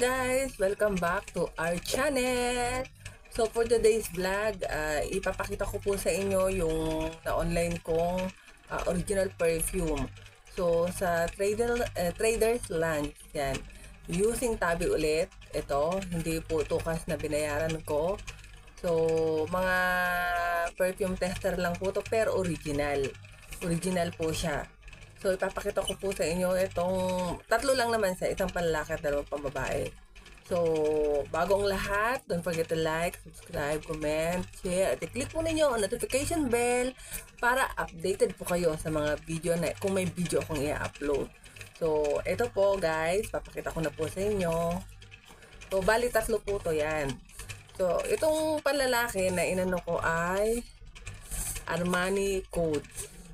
guys! Welcome back to our channel! So for today's vlog, ipapakita ko po sa inyo yung na-online kong original perfume. So sa Trader's Lunch, yan. Using tabi ulit, ito, hindi po tukas na binayaran ko. So mga perfume tester lang po to pero original. Original po siya. So, ipapakita ko po sa inyo itong tatlo lang naman sa isang panlalaki at dalawang pambabae. So, bagong lahat, don't forget to like, subscribe, comment, share, at i-click po ninyo ang notification bell para updated po kayo sa mga video na kung may video akong i-upload. So, ito po guys, papakita ko na po sa inyo. So, bali tatlo po to yan. So, itong panlalaki na inano ko ay Armani Code.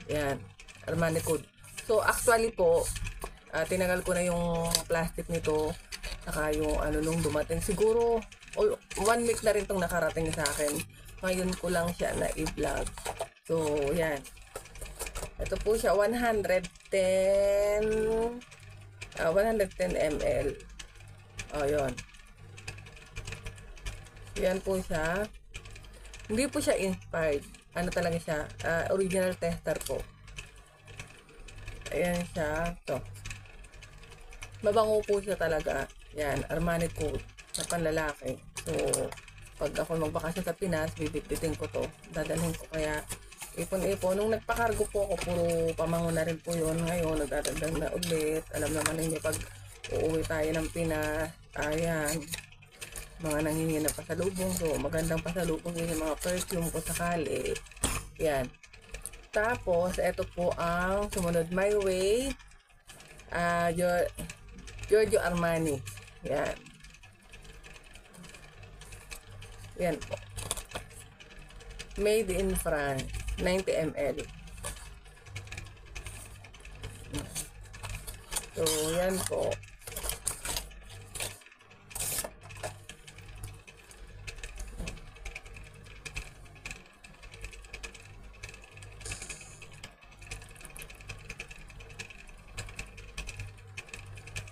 Yan, Armani Code. So, actually po, tinagal ko na yung plastic nito, saka yung nung dumating. Siguro, 1 week na rin itong nakarating sa akin. Ngayon ko lang siya na i-vlog. So, yan. Ito po siya, 110 ml. O, yun. Yan po siya. Hindi po siya inspired. Ano talaga siya? Original tester po. Ayan siya. Ito. Mabango po siya talaga. Yan. Armani Code. Sa panlalaki. So, pag ako magbakasyon sa Pinas, bibitbitin ko to. Dadalhin ko kaya ipon-ipon. Nung nagpakargo po ako, puro pamango na rin po yun. Ngayon, nagdadagdag na ulit. Alam naman ninyo, pag uuwi tayo ng Pinas, ayan. Mga nanghingi na pasalubong. So, magandang pasalubong yun yung mga perfume ko sakali. Yan. Tapos, ito po ang sumunod My Way. Giorgio Armani. Yan. Yan po. Made in France. 90 ml. So, yan po.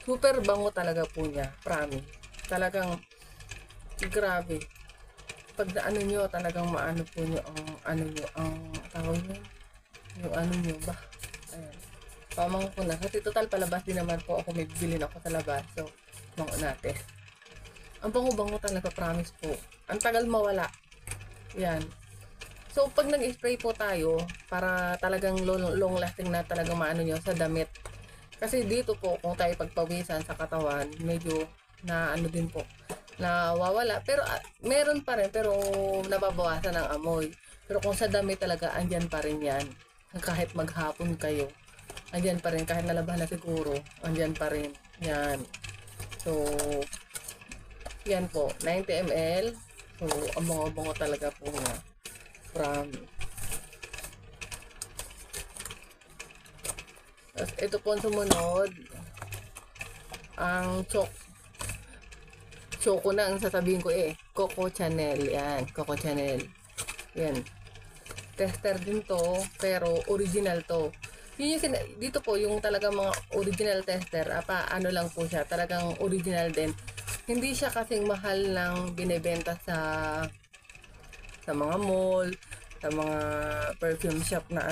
Super bango talaga po niya, promise. Talagang grabe. Pag naano nyo, talagang maano po nyo ang tawag nyo. Yung nyo ba? Ayan. Pamang ko na. Kasi total palabas din naman po ako, may bilhin ako sa labas. So, bango natin. Ang bango-bango talaga, promise po. Ang tagal mawala. Yan. So, pag nag-spray po tayo, para talagang long lasting na talagang maano nyo sa damit. Kasi dito po, kung tayo pagpawisan sa katawan, medyo na din po, nawawala. Pero meron pa rin, pero nababawasan ang amoy. Pero kung sa dami talaga, andyan pa rin yan. Kahit maghapon kayo, andyan pa rin. Kahit nalaban na siguro, andyan pa rin. Yan. So, yan po, 90 ml. So, ang bango-bango talaga po nga. From ito po ang sumunod, ang choco na ang sasabihin ko Coco Chanel. Yan, Coco Chanel. Yan. Tester din to, pero original to. Yun yung dito po, yung talagang mga original tester, ano lang po siya, talagang original din. Hindi siya kasing mahal lang binebenta sa mga mall, sa mga perfume shop na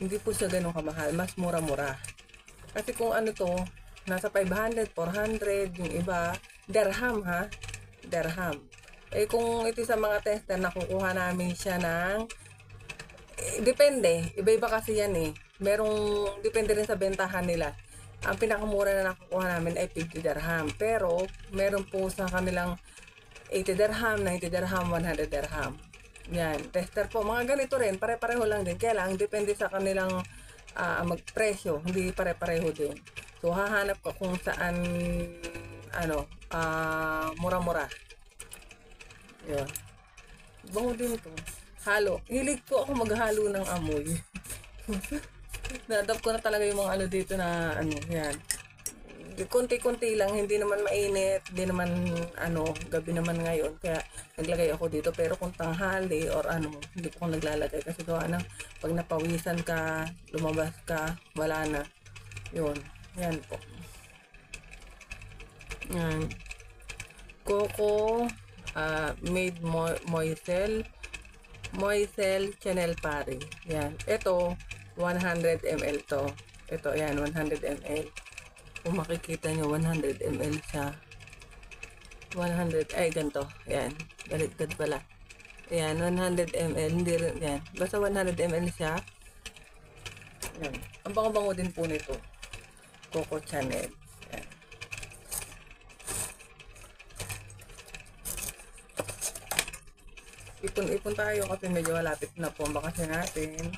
hindi po siya ganun kamahal, mas mura-mura. Kasi kung to, nasa 500, 400, yung iba, dirham ha, dirham. Kung ito sa mga tester, nakukuha namin siya ng, depende, iba-iba kasi yan merong, depende rin sa bentahan nila. Ang pinakamura na nakukuha namin ay 50 dirham, pero meron po sa kanilang 80 dirham, 90 dirham, 100 dirham. Yan, tester po. Mga ganito rin, pare-pareho lang din. Kaya lang, depende sa kanilang magpresyo. Hindi pare-pareho din. So, hahanap ko kung saan, mura-mura. Yan. Bango din ito. Halo. Hilig po ako maghalo ng amoy. Na-adopt ko na talaga yung mga dito na, yan. Konti-konti lang, hindi naman mainit, hindi naman gabi naman ngayon, kaya naglagay ako dito. Pero kung tanghali or hindi ko naglalagay kasi gawa na pag napawisan ka, lumabas ka, wala na. Yun, yan po. Yan. Coco made Moisel Chanel Pari. Yan. Ito, 100 ml to. Ito, yan, 100 ml. Kung makikita nyo, 100 ml siya. 100, ay, ganito. Yan. Baligtad pala. Yan, 100 ml. Hindi rin, yan. Basta 100 ml siya. Yan. Ang bango-bango din po nito. Coco Chanel. Yan. Ipon-ipon tayo kasi medyo malapit na po ang bakasyon natin.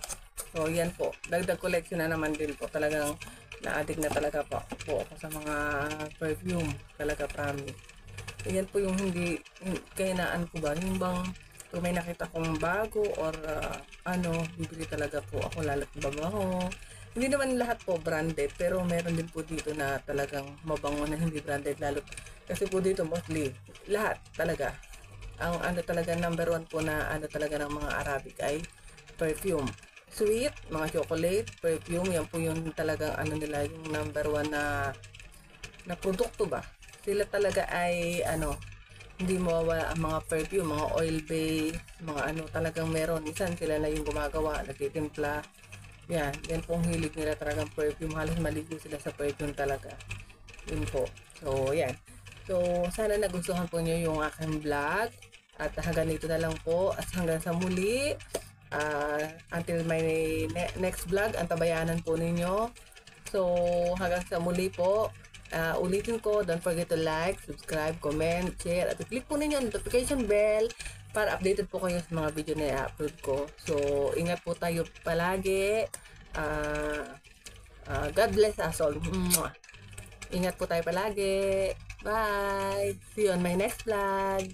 So, yan po. Dagdag collection na naman din po. Talagang na-addict na talaga po ako sa mga perfume. Talaga, promise. Yan po yung hindi kainaan ko ba. Yung bang kung may nakita kong bago or bibili talaga po ako lalo't babango. Hindi naman lahat po branded, pero meron din po dito na talagang mabango na hindi branded lalo. Kasi po dito mostly, lahat talaga. Ang talaga number one po na talaga ng mga Arabic ay perfume. Sweet, mga chocolate, perfume, yan po yung talagang nila, yung number one na produkto ba. Sila talaga ay hindi mawawala ang mga perfume, mga oil base, mga talagang meron. Isan sila na yung gumagawa, nagtitimpla. Yan pong hilig nila talagang perfume. Halos maligo sila sa perfume talaga. Yun po. So, yan. So, sana nagustuhan po nyo yung aking vlog. At hanggang dito na lang po. At hanggang sa muli. Until my next vlog, antabayanan po ninyo. So, hanggang sa muli po. Ulitin ko, don't forget to like, subscribe, comment, share, at i-click po ninyo ang notification bell para updated po kayo sa mga video na i-upload ko. So, ingat po tayo palagi. God bless us all. Ingat po tayo palagi. Bye! See you on my next vlog.